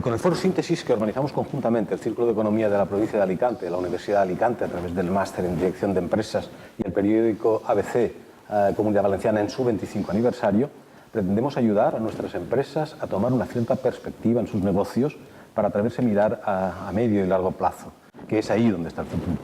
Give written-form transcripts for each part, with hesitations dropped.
Con el foro Síntesis que organizamos conjuntamente el Círculo de Economía de la provincia de Alicante, la Universidad de Alicante a través del máster en Dirección de Empresas y el periódico ABC Comunidad Valenciana en su 25 aniversario, pretendemos ayudar a nuestras empresas a tomar una cierta perspectiva en sus negocios para atreverse a mirar a medio y largo plazo, que es ahí donde está el futuro.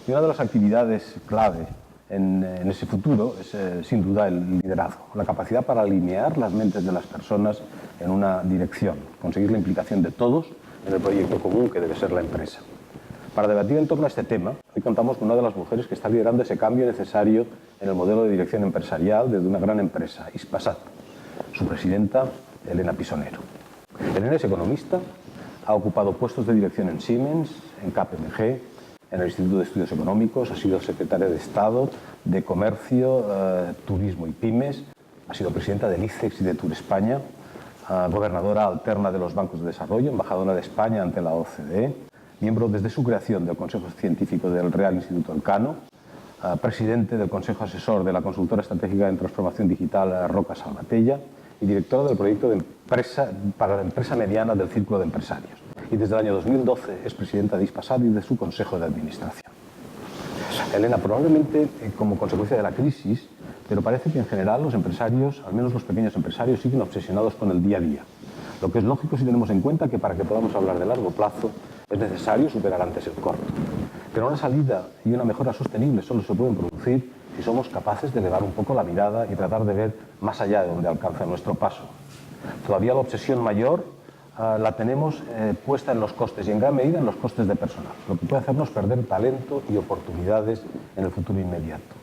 Y una de las actividades clave en ese futuro es sin duda el liderazgo, la capacidad para alinear las mentes de las personas en una dirección, conseguir la implicación de todos en el proyecto común que debe ser la empresa. Para debatir en torno a este tema, hoy contamos con una de las mujeres que está liderando ese cambio necesario en el modelo de dirección empresarial desde una gran empresa, Hispasat. Su presidenta, Elena Pisonero. Elena es economista, ha ocupado puestos de dirección en Siemens, en KPMG, en el Instituto de Estudios Económicos, ha sido secretaria de Estado de Comercio, Turismo y Pymes, ha sido presidenta del ICEX y de Tour España, gobernadora alterna de los bancos de desarrollo, embajadora de España ante la OCDE, miembro desde su creación del Consejo Científico del Real Instituto Elcano, presidente del Consejo Asesor de la consultora estratégica en transformación digital Roca Salvatella y directora del proyecto de empresa para la empresa mediana del Círculo de Empresarios. Y desde el año 2012 es presidenta de Hispasat y de su Consejo de Administración. Elena, probablemente como consecuencia de la crisis, pero parece que en general los empresarios, al menos los pequeños empresarios, siguen obsesionados con el día a día. Lo que es lógico si tenemos en cuenta que para que podamos hablar de largo plazo es necesario superar antes el corto. Pero una salida y una mejora sostenible solo se pueden producir si somos capaces de elevar un poco la mirada y tratar de ver más allá de donde alcanza nuestro paso. Todavía la obsesión mayor la tenemos puesta en los costes y en gran medida en los costes de personal, lo que puede hacernos perder talento y oportunidades en el futuro inmediato.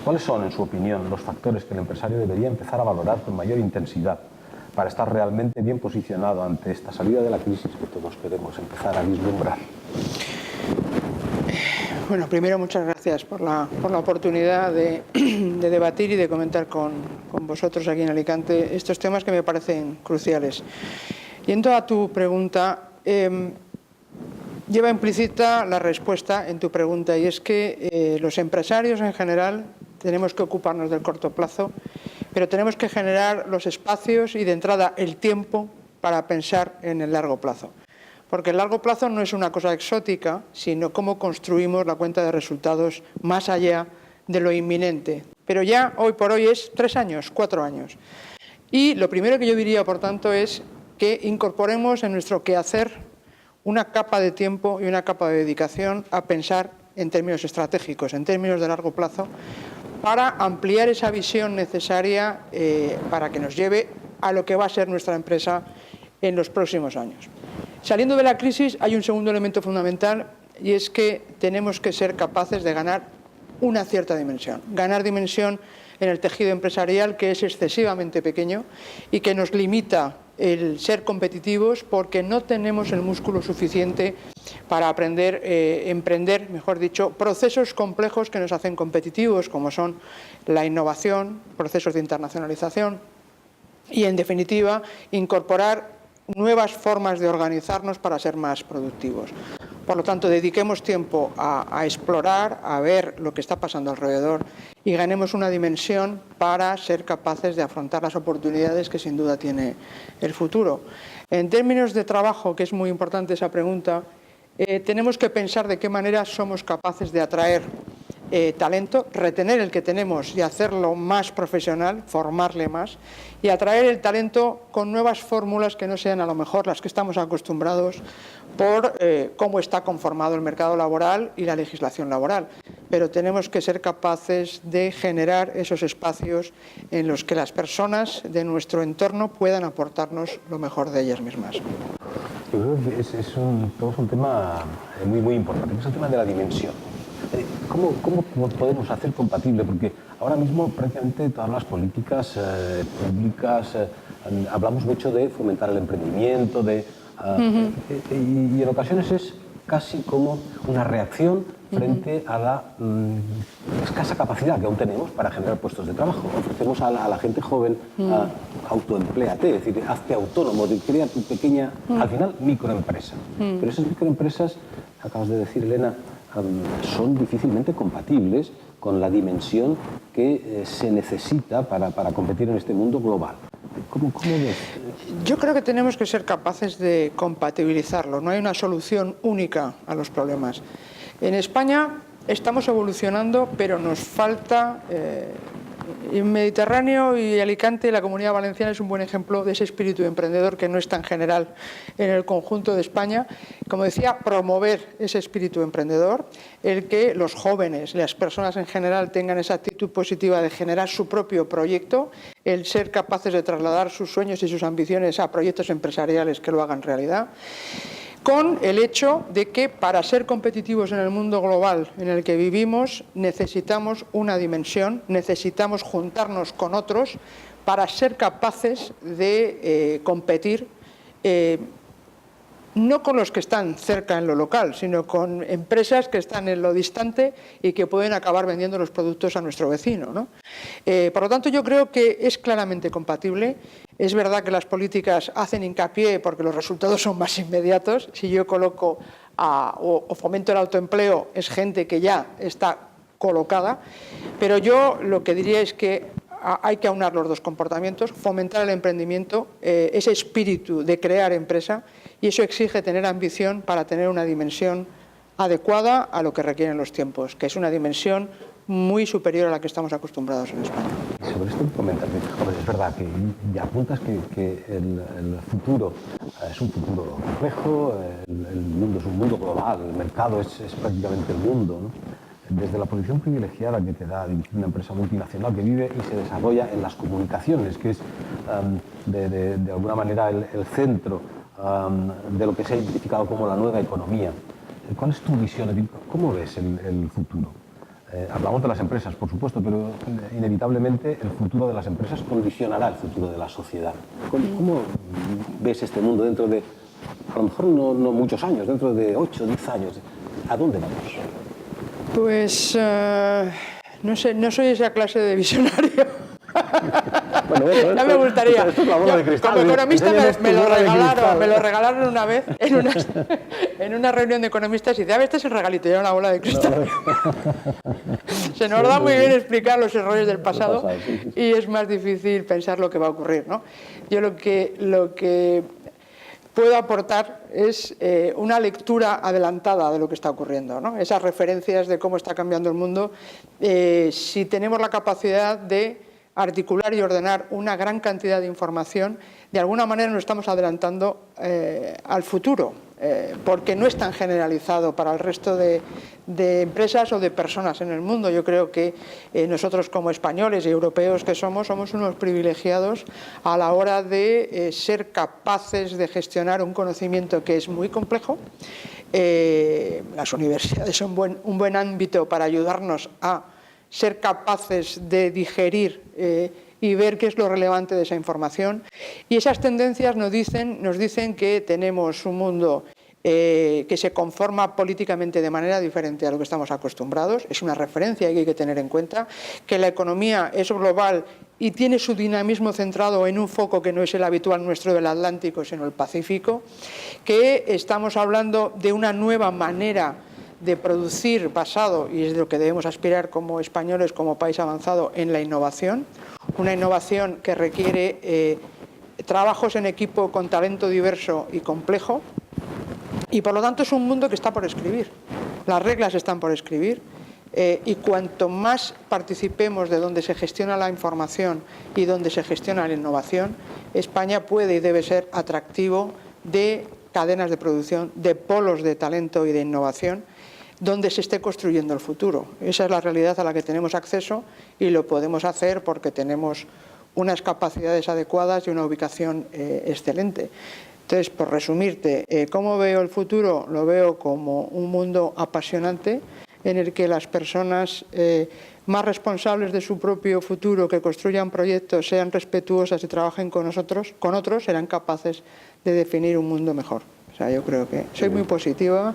¿Cuáles son, en su opinión, los factores que el empresario debería empezar a valorar con mayor intensidad para estar realmente bien posicionado ante esta salida de la crisis que todos queremos empezar a vislumbrar? Bueno, primero muchas gracias por la oportunidad de debatir y de comentar con vosotros aquí en Alicante estos temas que me parecen cruciales. Yendo a tu pregunta, lleva implícita la respuesta en tu pregunta, y es que los empresarios en general tenemos que ocuparnos del corto plazo, pero tenemos que generar los espacios y de entrada el tiempo para pensar en el largo plazo. Porque el largo plazo no es una cosa exótica, sino cómo construimos la cuenta de resultados más allá de lo inminente. Pero ya hoy por hoy es 3 años, 4 años. Y lo primero que yo diría, por tanto, es que incorporemos en nuestro quehacer una capa de tiempo y una capa de dedicación a pensar en términos estratégicos, en términos de largo plazo, para ampliar esa visión necesaria para que nos lleve a lo que va a ser nuestra empresa en los próximos años. Saliendo de la crisis hay un segundo elemento fundamental, y es que tenemos que ser capaces de ganar una cierta dimensión. Ganar dimensión en el tejido empresarial, que es excesivamente pequeño y que nos limita el ser competitivos porque no tenemos el músculo suficiente para emprender, mejor dicho, procesos complejos que nos hacen competitivos, como son la innovación, procesos de internacionalización y, en definitiva, incorporar nuevas formas de organizarnos para ser más productivos. Por lo tanto, dediquemos tiempo a explorar, a ver lo que está pasando alrededor y ganemos una dimensión para ser capaces de afrontar las oportunidades que sin duda tiene el futuro. En términos de trabajo, que es muy importante esa pregunta, tenemos que pensar de qué manera somos capaces de atraer talento, retener el que tenemos y hacerlo más profesional, formarle más, y atraer el talento con nuevas fórmulas que no sean a lo mejor las que estamos acostumbrados por cómo está conformado el mercado laboral y la legislación laboral. Pero tenemos que ser capaces de generar esos espacios en los que las personas de nuestro entorno puedan aportarnos lo mejor de ellas mismas. Yo creo que es un tema muy importante, es el tema de la dimensión. ¿Cómo podemos hacer compatible? Porque ahora mismo prácticamente todas las políticas públicas hablamos mucho de fomentar el emprendimiento, y en ocasiones es casi como una reacción frente a la escasa capacidad que aún tenemos para generar puestos de trabajo. Ofrecemos a la gente joven autoempléate, es decir, hazte autónomo, crea tu pequeña, al final, microempresa. Pero esas microempresas, acabas de decir, Elena, son difícilmente compatibles con la dimensión que se necesita para competir en este mundo global. ¿Cómo ves? Yo creo que tenemos que ser capaces de compatibilizarlo. No hay una solución única a los problemas. En España estamos evolucionando, pero nos falta... el Mediterráneo y Alicante, la Comunidad Valenciana, es un buen ejemplo de ese espíritu emprendedor que no es tan general en el conjunto de España. Como decía, promover ese espíritu emprendedor, el que los jóvenes, las personas en general tengan esa actitud positiva de generar su propio proyecto, el ser capaces de trasladar sus sueños y sus ambiciones a proyectos empresariales que lo hagan realidad, con el hecho de que para ser competitivos en el mundo global en el que vivimos necesitamos una dimensión, necesitamos juntarnos con otros para ser capaces de competir no con los que están cerca en lo local, sino con empresas que están en lo distante y que pueden acabar vendiendo los productos a nuestro vecino, ¿no? Por lo tanto, yo creo que es claramente compatible. Es verdad que las políticas hacen hincapié porque los resultados son más inmediatos. Si yo coloco o fomento el autoempleo, es gente que ya está colocada. Pero yo lo que diría es que hay que aunar los dos comportamientos, fomentar el emprendimiento, ese espíritu de crear empresa, y eso exige tener ambición para tener una dimensión adecuada a lo que requieren los tiempos, que es una dimensión muy superior a la que estamos acostumbrados en España. Sobre esto comentas, es verdad que ya apuntas que el futuro es un futuro complejo, el mundo es un mundo global, el mercado es prácticamente el mundo, ¿no? Desde la posición privilegiada que te da dirigir una empresa multinacional que vive y se desarrolla en las comunicaciones, que es de alguna manera el centro de lo que se ha identificado como la nueva economía. ¿Cuál es tu visión? ¿Cómo ves el futuro? Hablamos de las empresas, por supuesto, pero inevitablemente el futuro de las empresas condicionará el futuro de la sociedad. ¿Cómo ves este mundo dentro de, a lo mejor no muchos años, dentro de 8 o 10 años? ¿A dónde vamos? Pues no sé, no soy esa clase de visionario. Bueno, ya me gustaría. Esto es la bola de cristal. Como economista me lo regalaron una vez en una reunión de economistas y dice, este es el regalito, y era una bola de cristal. Se nos da muy bien explicar los errores del pasado y es más difícil pensar lo que va a ocurrir, ¿no? Yo lo que puedo aportar es una lectura adelantada de lo que está ocurriendo, ¿no? Esas referencias de cómo está cambiando el mundo, si tenemos la capacidad de articular y ordenar una gran cantidad de información, de alguna manera nos estamos adelantando al futuro, porque no es tan generalizado para el resto de empresas o de personas en el mundo. Yo creo que nosotros como españoles y europeos que somos unos privilegiados a la hora de ser capaces de gestionar un conocimiento que es muy complejo. Las universidades son un buen ámbito para ayudarnos a ser capaces de digerir y ver qué es lo relevante de esa información. Y esas tendencias nos dicen que tenemos un mundo que se conforma políticamente de manera diferente a lo que estamos acostumbrados. Es una referencia que hay que tener en cuenta, que la economía es global y tiene su dinamismo centrado en un foco que no es el habitual nuestro del Atlántico, sino el Pacífico, que estamos hablando de una nueva manera de producir basado, y es de lo que debemos aspirar como españoles, como país avanzado, en la innovación, una innovación que requiere trabajos en equipo con talento diverso y complejo, y por lo tanto es un mundo que está por escribir, las reglas están por escribir, y cuanto más participemos de donde se gestiona la información y donde se gestiona la innovación, España puede y debe ser atractivo de cadenas de producción, de polos de talento y de innovación, donde se esté construyendo el futuro. Esa es la realidad a la que tenemos acceso y lo podemos hacer porque tenemos unas capacidades adecuadas y una ubicación excelente. Entonces, por resumirte, ¿cómo veo el futuro? Lo veo como un mundo apasionante en el que las personas más responsables de su propio futuro, que construyan proyectos, sean respetuosas y trabajen con otros, serán capaces de definir un mundo mejor. O sea, yo creo que soy muy positiva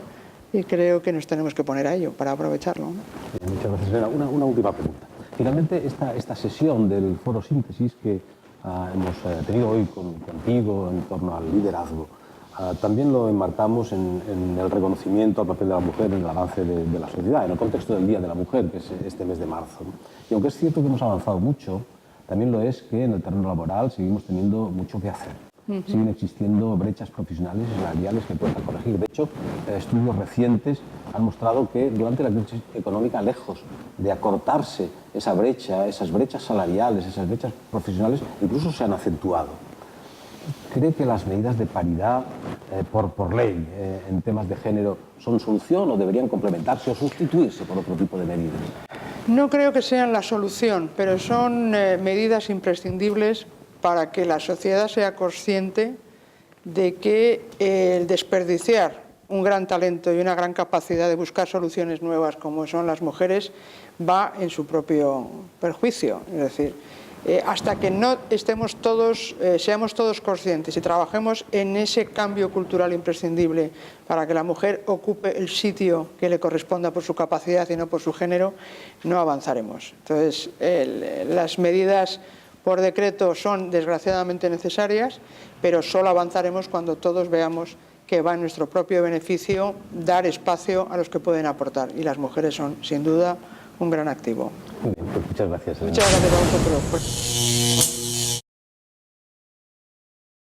y creo que nos tenemos que poner a ello para aprovecharlo, ¿no? Muchas gracias, Elena. Una última pregunta. Finalmente, esta sesión del Foro Síntesis que hemos tenido hoy contigo en torno al liderazgo, también lo enmarcamos en el reconocimiento al papel de la mujer en el avance de la sociedad, en el contexto del Día de la Mujer, que es este mes de marzo, ¿no? Y aunque es cierto que hemos avanzado mucho, también lo es que en el terreno laboral seguimos teniendo mucho que hacer. Siguen existiendo brechas profesionales y salariales que cuesta corregir. De hecho, estudios recientes han mostrado que durante la crisis económica, lejos de acortarse esa brecha, esas brechas salariales, esas brechas profesionales, incluso se han acentuado. ¿Cree que las medidas de paridad por ley en temas de género son solución o deberían complementarse o sustituirse por otro tipo de medidas? No creo que sean la solución, pero son medidas imprescindibles para que la sociedad sea consciente de que el desperdiciar un gran talento y una gran capacidad de buscar soluciones nuevas como son las mujeres va en su propio perjuicio. Es decir, hasta que no estemos todos, seamos todos conscientes y trabajemos en ese cambio cultural imprescindible para que la mujer ocupe el sitio que le corresponda por su capacidad y no por su género, no avanzaremos. Entonces, las medidas por decreto son desgraciadamente necesarias, pero solo avanzaremos cuando todos veamos que va en nuestro propio beneficio dar espacio a los que pueden aportar. Y las mujeres son, sin duda, un gran activo. Muy bien, pues muchas gracias. Muchas gracias a vosotros.